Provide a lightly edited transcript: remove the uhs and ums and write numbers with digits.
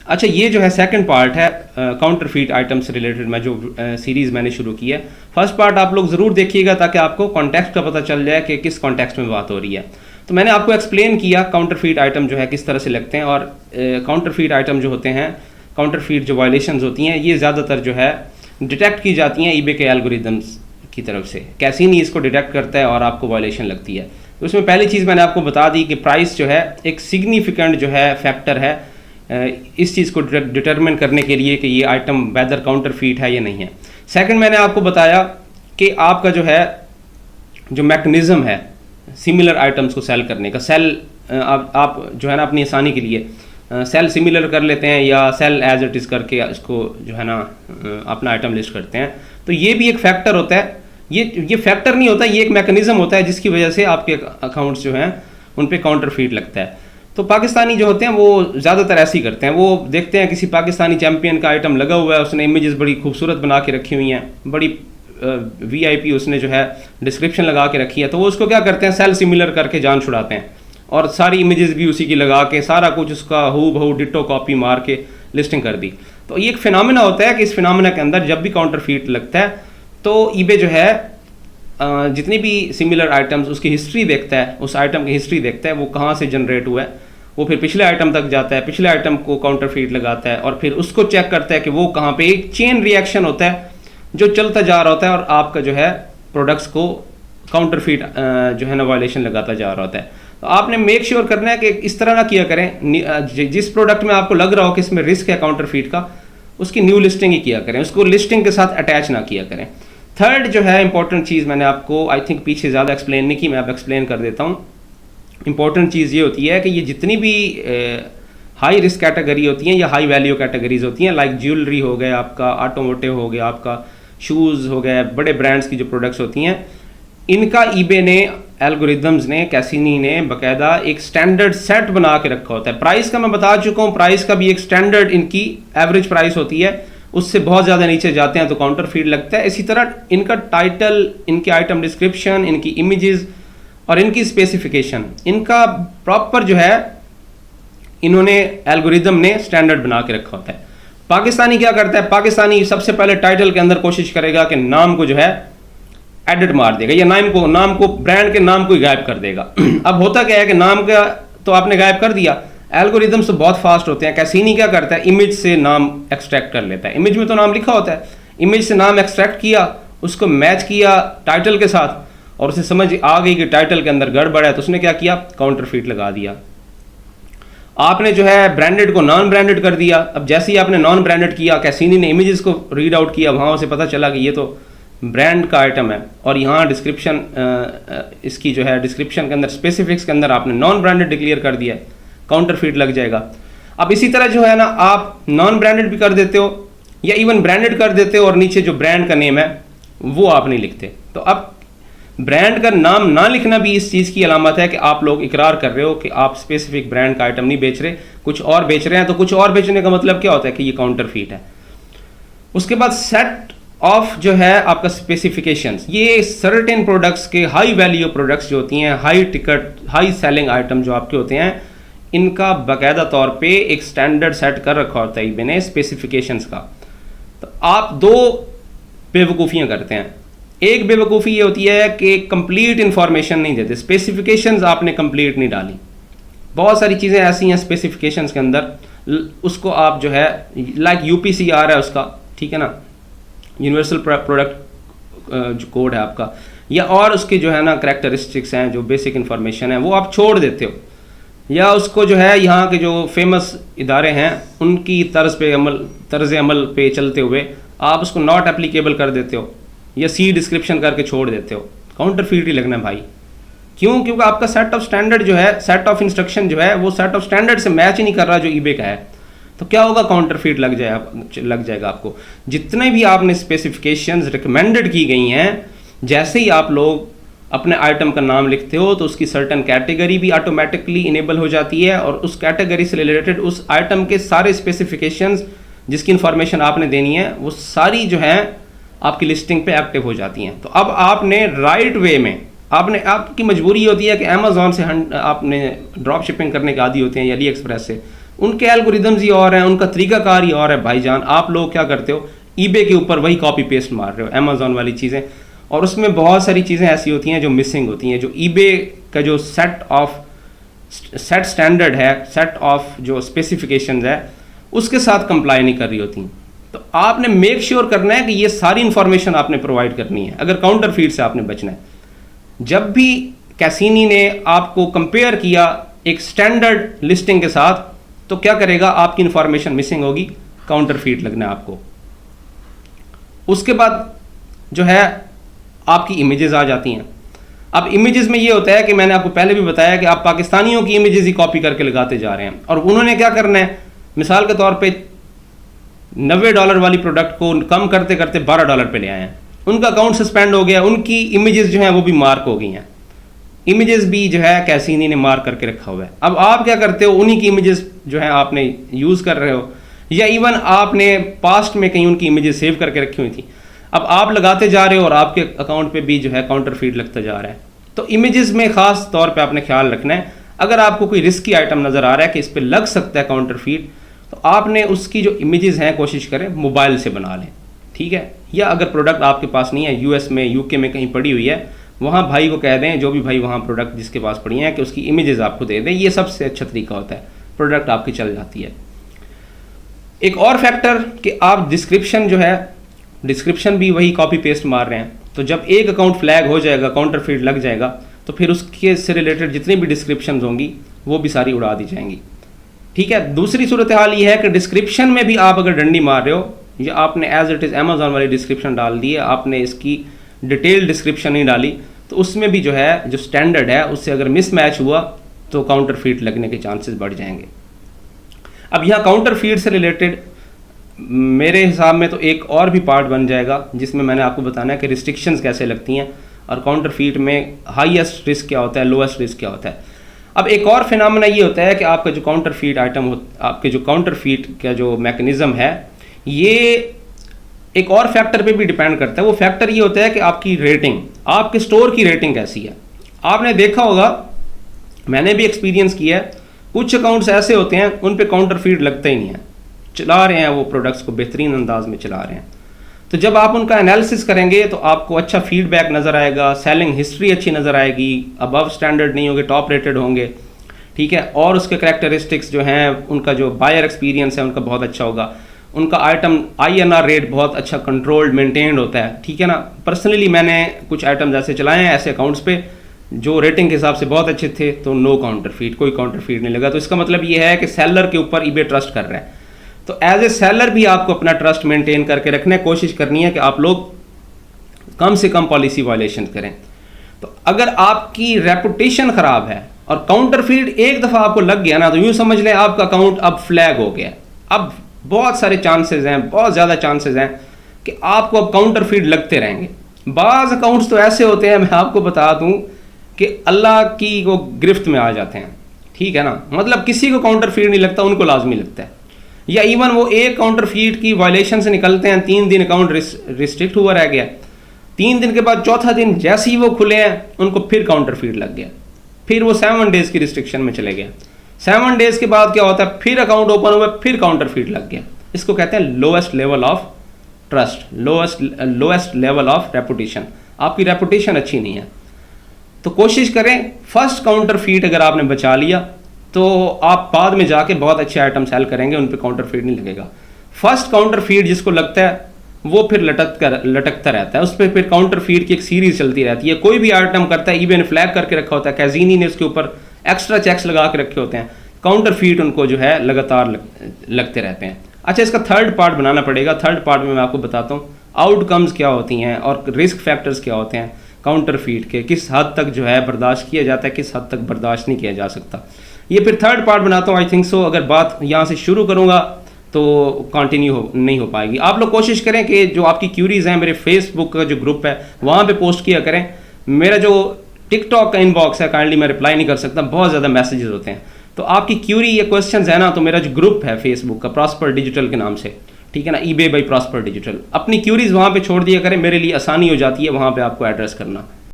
अच्छा, ये जो है सेकंड पार्ट है काउंटरफीट आइटम से रिलेटेड मैं जो सीरीज़ मैंने शुरू की है। फर्स्ट पार्ट आप लोग ज़रूर देखिएगा ताकि आपको कॉन्टेक्स्ट का पता चल जाए कि किस कॉन्टेक्स्ट में बात हो रही है। तो मैंने आपको एक्सप्लेन किया काउंटरफीट आइटम जो है किस तरह से लगते हैं, और काउंटरफीट आइटम जो होते हैं, काउंटरफीट जो वायलेशंस होती हैं, ये ज़्यादातर जो है डिटेक्ट की जाती हैं ईबे के एल्गोरिदम्स की तरफ से। कैसीनी इसको डिटेक्ट करता है और आपको वायलेशन लगती है। तो उसमें पहली चीज़ मैंने आपको बता दी कि प्राइस जो है एक सिग्निफिकेंट जो है फैक्टर है इस चीज़ को डिटरमिन करने के लिए कि ये आइटम वेदर काउंटरफीट है या नहीं है। सेकंड, मैंने आपको बताया कि आपका जो है जो मैकेनिज़्म है सिमिलर आइटम्स को सेल करने का, सेल आप जो है ना अपनी आसानी के लिए सेल सिमिलर कर लेते हैं या सेल एज इट इज़ करके इसको जो है ना अपना आइटम लिस्ट करते हैं। तो ये भी एक फैक्टर होता है। ये फैक्टर नहीं होता, ये एक मैकेनिज़्म होता है जिसकी वजह से आपके अकाउंट्स जो हैं उन पे काउंटरफीट लगता है। तो पाकिस्तानी जो होते हैं वो ज़्यादातर ऐसे ही करते हैं। वो देखते हैं किसी पाकिस्तानी चैम्पियन का आइटम लगा हुआ है, उसने इमेजेस बड़ी खूबसूरत बना के रखी हुई हैं, बड़ी वीआईपी उसने जो है डिस्क्रिप्शन लगा के रखी है, तो वो उसको क्या करते हैं सेल सिमिलर करके जान छुड़ाते हैं और सारी इमेजेस भी उसी की लगा के सारा कुछ उसका हू बहू डिट्टो कॉपी मार के लिस्टिंग कर दी। तो ये एक फिनोमेना होता है कि इस फिनोमेना के अंदर जब भी काउंटरफीट लगता है तो ईबे जो है जितनी भी सिमिलर आइटम्स उसकी हिस्ट्री देखता है, उस आइटम की हिस्ट्री देखता है, वो कहाँ से जनरेट हुआ है, वो फिर पिछले आइटम तक जाता है, पिछले आइटम को काउंटरफीट लगाता है और फिर उसको चेक करता है कि वो कहाँ पे, एक चेन रिएक्शन होता है जो चलता जा रहा होता है और आपका जो है प्रोडक्ट्स को काउंटरफीट जो है ना वायलेशन लगाता जा रहा होता है। तो आपने मेक श्योर करना है कि इस तरह ना किया करें, जिस प्रोडक्ट में आपको लग रहा हो कि इसमें रिस्क है काउंटरफीट का, उसकी न्यू लिस्टिंग ही किया करें, उसको लिस्टिंग के साथ अटैच ना किया करें। थर्ड जो है इंपॉर्टेंट चीज़ मैंने आपको आई थिंक पीछे ज़्यादा एक्सप्लेन नहीं की, मैं अब एक्सप्लेन कर देता हूँ। इंपॉर्टेंट चीज़ ये होती है कि ये जितनी भी हाई रिस्क कैटेगरी होती हैं या हाई वैल्यू कैटेगरीज होती हैं, लाइक ज्वेलरी हो गया आपका, ऑटोमोटिव हो गया आपका, शूज़ हो गए, बड़े ब्रांड्स की जो प्रोडक्ट्स होती हैं, इनका ईबे ने, एल्गोरिदम्स ने, कैसीनी ने बाकायदा एक स्टैंडर्ड सेट बना के रखा होता है। प्राइस का मैं बता चुका हूँ, प्राइस का भी एक स्टैंडर्ड इनकी एवरेज प्राइस होती है, उससे बहुत ज़्यादा नीचे जाते हैं तो काउंटरफीट लगता है। इसी तरह इनका टाइटल, इनके आइटम डिस्क्रिप्शन, इनकी इमेजेस और इनकी स्पेसिफिकेशन, इनका प्रॉपर जो है इन्होंने एल्गोरिदम ने स्टैंडर्ड बना के रखा होता है। पाकिस्तानी क्या करता है, पाकिस्तानी सबसे पहले टाइटल के अंदर कोशिश करेगा कि नाम को जो है एडिट मार देगा या नाम को ब्रांड के नाम को ही गायब कर देगा। अब होता क्या है कि नाम का तो आपने गायब कर दिया, एल्गोरिदम्स तो बहुत फास्ट होते हैं। कैसीनी क्या करता है, इमेज से नाम एक्सट्रैक्ट कर लेता है। इमेज में तो नाम लिखा होता है, इमेज से नाम एक्सट्रैक्ट किया, उसको मैच किया टाइटल के साथ और उसे समझ आ गई कि टाइटल के अंदर गड़बड़ है, तो उसने क्या किया, काउंटरफीट लगा दिया। आपने जो है ब्रांडेड को नॉन ब्रांडेड कर दिया। अब जैसे ही आपने नॉन ब्रांडेड किया, कैसीनी ने इमेजेस को रीड आउट किया, वहाँ से पता चला कि ये तो ब्रांड का आइटम है और यहाँ डिस्क्रिप्शन इसकी जो है डिस्क्रिप्शन के अंदर स्पेसिफिक्स के अंदर आपने नॉन ब्रांडेड डिक्लेयर कर दिया है, काउंटरफीट लग जाएगा। अब इसी तरह जो है ना आप नॉन ब्रांडेड भी कर देते हो या इवन ब्रांडेड कर देते हो और नीचे जो ब्रांड का नेम है वो आप नहीं लिखते। तो अब ब्रांड का नाम ना लिखना भी इस चीज़ की अलामत है कि आप लोग इकरार कर रहे हो कि आप स्पेसिफिक ब्रांड का आइटम नहीं बेच रहे, कुछ और बेच रहे हैं। तो कुछ और बेचने का मतलब क्या होता है कि ये काउंटरफीट है। उसके बाद सेट ऑफ जो है आपका स्पेसिफिकेशंस, ये सर्टेन प्रोडक्ट्स के हाई वैल्यू प्रोडक्ट्स जो होती हैं, high ticket, high selling item जो आपके होते हैं, इनका बाकायदा तौर पे एक स्टैंडर्ड सेट कर रखा होता है ईबे ने स्पेसिफिकेशंस का। तो आप दो बेवकूफ़ियाँ करते हैं। एक बेवकूफ़ी ये होती है कि कंप्लीट इन्फॉर्मेशन नहीं देते, स्पेसिफिकेशंस आपने कंप्लीट नहीं डाली। बहुत सारी चीज़ें ऐसी हैं स्पेसिफिकेशंस के अंदर, उसको आप जो है लाइक यूपीसीआर है उसका, ठीक है ना, यूनिवर्सल प्रोडक्ट जो कोड है आपका, या और उसके जो है ना करैक्टरिस्टिक्स हैं, जो बेसिक इन्फॉर्मेशन है, वो आप छोड़ देते हो, या उसको जो है यहाँ के जो फेमस इदारे हैं उनकी तर्ज अमल पे चलते हुए आप उसको नॉट एप्लीकेबल कर देते हो या सी डिस्क्रिप्शन करके छोड़ देते हो। काउंटरफीट ही लगना है भाई। क्यों? क्योंकि आपका सेट ऑफ स्टैंडर्ड जो है, सेट ऑफ इंस्ट्रक्शन जो है, वो सेट ऑफ स्टैंडर्ड से मैच ही नहीं कर रहा जो ईबे का है। तो क्या होगा, काउंटरफीट लग जाएगा आपको। जितने भी आपने स्पेसिफिकेशंस रिकमेंडेड की गई हैं, जैसे ही आप लोग अपने आइटम का नाम लिखते हो तो उसकी सर्टन कैटेगरी भी ऑटोमेटिकली इनेबल हो जाती है और उस कैटेगरी से रिलेटेड उस आइटम के सारे स्पेसिफिकेशंस जिसकी इंफॉर्मेशन आपने देनी है वो सारी जो है आपकी लिस्टिंग पे एक्टिव हो जाती हैं। तो अब आपने राइट वे में, आपकी मजबूरी होती है कि अमेज़ॉन से आपने ड्रॉप शिपिंग करने के आदी होते हैं या अली एक्सप्रेस से, उनके एल्गोरिदम्स ही और हैं, उनका तरीकाकार ही और है भाईजान। आप लोग क्या करते हो, ईबे के ऊपर वही कॉपी पेस्ट मार रहे हो, अमेजोन वाली चीज़ें, और उसमें बहुत सारी चीज़ें ऐसी होती हैं जो मिसिंग होती हैं, जो ईबे का जो सेट स्टैंडर्ड है, सेट ऑफ जो स्पेसिफिकेशंस है, उसके साथ कंप्लाई नहीं कर रही होती। तो आपने मेक श्योर करना है कि ये सारी इंफॉर्मेशन आपने प्रोवाइड करनी है अगर काउंटरफीट से आपने बचना है। जब भी कैसीनी ने आपको कंपेयर किया एक स्टैंडर्ड लिस्टिंग के साथ, तो क्या करेगा, आपकी इंफॉर्मेशन मिसिंग होगी, काउंटरफीट लगना है आपको। उसके बाद जो है आपकी इमेजेस आ जाती हैं। अब इमेजेस में ये होता है कि मैंने आपको पहले भी बताया कि आप पाकिस्तानियों की इमेजेस ही कॉपी करके लगाते जा रहे हैं, और उन्होंने क्या करना है, मिसाल के तौर पे $90 वाली प्रोडक्ट को कम करते करते $12 पे ले आए हैं, उनका अकाउंट सस्पेंड हो गया, उनकी इमेजेस जो हैं वो भी मार्क हो गई हैं, इमेजेस भी जो है कैसीनी ने मार्क करके रखा हुआ है। अब आप क्या करते हो, उन्हीं की इमेजेस जो है आपने यूज़ कर रहे हो, या इवन आपने पास्ट में कहीं उनकी इमेजेस सेव करके रखी हुई थी, अब आप लगाते जा रहे हो और आपके अकाउंट पे भी जो है काउंटरफीट लगता जा रहा है। तो इमेजेस में ख़ास तौर पे आपने ख्याल रखना है, अगर आपको कोई रिस्की आइटम नज़र आ रहा है कि इस पर लग सकता है काउंटरफीट, तो आपने उसकी जो इमेजेस हैं कोशिश करें मोबाइल से बना लें, ठीक है। या अगर प्रोडक्ट आपके पास नहीं है, यूएस में यूके में कहीं पड़ी हुई है, वहाँ भाई को कह दें, जो भी भाई वहाँ प्रोडक्ट जिसके पास पड़ी हैं, कि उसकी इमेजेस आपको दे दें। ये सबसे अच्छा तरीका होता है, प्रोडक्ट आपकी चल जाती है। एक और फैक्टर कि आप डिस्क्रिप्शन जो है, डिस्क्रिप्शन भी वही कॉपी पेस्ट मार रहे हैं, तो जब एक अकाउंट फ्लैग हो जाएगा, काउंटरफीट लग जाएगा, तो फिर उसके से रिलेटेड जितनी भी डिस्क्रिप्शन होंगी वो भी सारी उड़ा दी जाएंगी, ठीक है। दूसरी सूरत हाल ये है कि डिस्क्रिप्शन में भी आप अगर डंडी मार रहे हो, या आपने एज इट इज़ अमेजोन वाली डिस्क्रिप्शन डाल दी है, आपने इसकी डिटेल डिस्क्रिप्शन नहीं डाली, तो उसमें भी जो है जो स्टैंडर्ड है उससे अगर मिसमैच हुआ तो काउंटरफीट लगने के चांसेस बढ़ जाएंगे। अब यहाँ काउंटरफीट से रिलेटेड मेरे हिसाब में तो एक और भी पार्ट बन जाएगा, जिसमें मैंने आपको बताना है कि रिस्ट्रिक्शंस कैसे लगती हैं और काउंटरफीट में हाईएस्ट रिस्क क्या होता है, लोएस्ट रिस्क क्या होता है। अब एक और फिनोमेना ये होता है कि आपका जो काउंटरफीट आइटम हो, आपके जो काउंटरफीट का जो मैकेनिज़्म है, ये एक और फैक्टर पे भी डिपेंड करता है। वो फैक्टर ये होता है कि आपकी रेटिंग, आपके स्टोर की रेटिंग कैसी है। आपने देखा होगा, मैंने भी एक्सपीरियंस किया है, कुछ अकाउंट्स ऐसे होते हैं उन पे काउंटरफीट लगता ही नहीं है, चला रहे हैं वो प्रोडक्ट्स को बेहतरीन अंदाज में चला रहे हैं। तो जब आप उनका एनालिसिस करेंगे तो आपको अच्छा फीडबैक नज़र आएगा, सेलिंग हिस्ट्री अच्छी नज़र आएगी, अबव स्टैंडर्ड नहीं होंगे, टॉप रेटेड होंगे, ठीक है। और उसके करैक्टरिस्टिक्स जो हैं, उनका जो बायर एक्सपीरियंस है उनका बहुत अच्छा होगा, उनका आइटम INR रेट बहुत अच्छा कंट्रोल्ड मेंटेन्ड होता है, ठीक है ना। पर्सनली मैंने कुछ आइटम्स ऐसे चलाए हैं ऐसे अकाउंट्स पे जो रेटिंग के हिसाब से बहुत अच्छे थे, तो नो काउंटरफीट, कोई काउंटरफीट नहीं लगा। तो इसका मतलब ये है कि सेलर के ऊपर ईबे ट्रस्ट कर रहा है। तो एज ए सेलर भी आपको अपना ट्रस्ट मेंटेन करके रखना है, कोशिश करनी है कि आप लोग कम से कम पॉलिसी वायलेशन करें। तो अगर आपकी रेपुटेशन ख़राब है और काउंटरफीट एक दफ़ा आपको लग गया ना, तो यूँ समझ लें आपका अकाउंट अब फ्लैग हो गया। अब बहुत सारे चांसेस हैं, बहुत ज़्यादा चांसेस हैं कि आपको अब काउंटरफीट लगते रहेंगे। बाज़ अकाउंट्स तो ऐसे होते हैं, मैं आपको बता दूं, कि अल्लाह की वो गिरफ्त में आ जाते हैं, ठीक है ना। मतलब किसी को काउंटरफीट नहीं लगता, उनको लाजमी लगता है। या इवन वो एक काउंटरफीट की वायलेशन से निकलते हैं, 3 दिन अकाउंट रिस्ट्रिक्ट हुआ रह गया, 3 दिन के बाद चौथा दिन जैसे ही वो खुले हैं उनको फिर काउंटरफीट लग गया, फिर वो 7 डेज़ की रिस्ट्रिक्शन में चले गए। 7 डेज़ के बाद क्या होता है, फिर अकाउंट ओपन हुआ, फिर काउंटरफीट लग गया। इसको कहते हैं lowest level of trust, lowest level of reputation. आपकी रेपुटेशन अच्छी नहीं है, तो कोशिश करें फर्स्ट काउंटरफीट अगर आपने बचा लिया तो आप बाद में जाके बहुत अच्छे आइटम सेल करेंगे, उन पे काउंटरफीट नहीं लगेगा। फर्स्ट काउंटरफीट जिसको लगता है वो फिर लटकता रहता है, उस पर फिर काउंटरफीट की एक सीरीज चलती रहती है। कोई भी आइटम करता है, ईबे ने फ्लैग करके रखा होता है, कैजीनी ने उसके ऊपर एक्स्ट्रा चेक्स लगा के रखे होते हैं, काउंटरफीट उनको जो है लगातार लगते रहते हैं। अच्छा, इसका थर्ड पार्ट बनाना पड़ेगा। थर्ड पार्ट में मैं आपको बताता हूँ आउटकम्स क्या होती हैं और रिस्क फैक्टर्स क्या होते हैं काउंटरफीट के, किस हद तक जो है बर्दाश्त किया जाता है, किस हद तक बर्दाश्त नहीं किया जा सकता। ये फिर थर्ड पार्ट बनाता हूँ। आई थिंक सो अगर बात यहाँ से शुरू करूँगा तो कंटिन्यू नहीं हो पाएगी। आप लोग कोशिश करें कि जो आपकी क्यूरीज़ हैं मेरे फेसबुक का जो ग्रुप है वहाँ पे पोस्ट किया करें। मेरा जो टिकटॉक का इनबॉक्स है काइंडली मैं रिप्लाई नहीं कर सकता, बहुत ज़्यादा मैसेजेस होते हैं। तो आपकी क्यूरी या क्वेश्चंस है ना, तो मेरा जो ग्रुप है फेसबुक का प्रॉस्पर डिजिटल के नाम से, ठीक है ना, ईबे बाय प्रॉस्पर डिजिटल, अपनी क्यूरीज वहाँ पे छोड़ दिया करें, मेरे लिए आसानी हो जाती है वहाँ पे आपको एड्रेस करना।